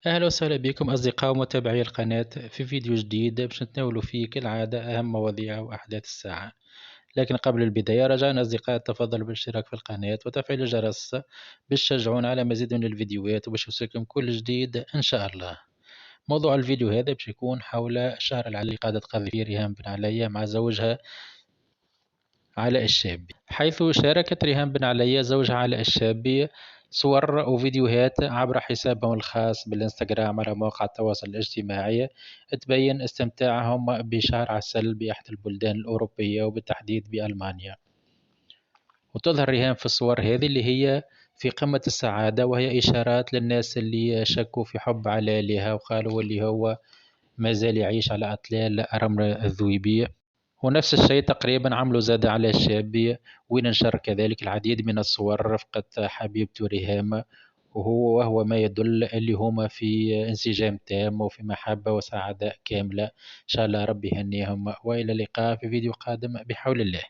أهلا وسهلا بكم أصدقاء ومتابعي القناة في فيديو جديد باش نتناولوا فيه كالعادة أهم مواضيع وأحداث الساعة. لكن قبل البداية رجاء أصدقاء التفضل بالاشتراك في القناة وتفعيل الجرس باش تشجعونا على مزيد من الفيديوهات وباش يوصلكم كل جديد إن شاء الله. موضوع الفيديو هذا باش يكون حول الشهر العالمي قادة قذف ريهام بن عليا مع زوجها علاء الشابي، حيث شاركت ريهام بن عليا زوجها علاء الشابي صور وفيديوهات عبر حسابهم الخاص بالإنستغرام على مواقع التواصل الاجتماعي تبين استمتاعهم بشهر عسل بأحد البلدان الأوروبية وبالتحديد بألمانيا. وتظهر ريهام في الصور هذه اللي هي في قمة السعادة، وهي إشارات للناس اللي شكوا في حب علاء لها وقالوا اللي هو ما زال يعيش على أطلال رمل الذويبية. ونفس الشيء تقريبا عملوا زاد على الشابية، وين نشر كذلك العديد من الصور رفقة حبيبته ريهام، وهو ما يدل اللي هما في انسجام تام وفي محبة وسعادة كاملة. إن شاء الله ربي يهنيهم، وإلى اللقاء في فيديو قادم بحول الله.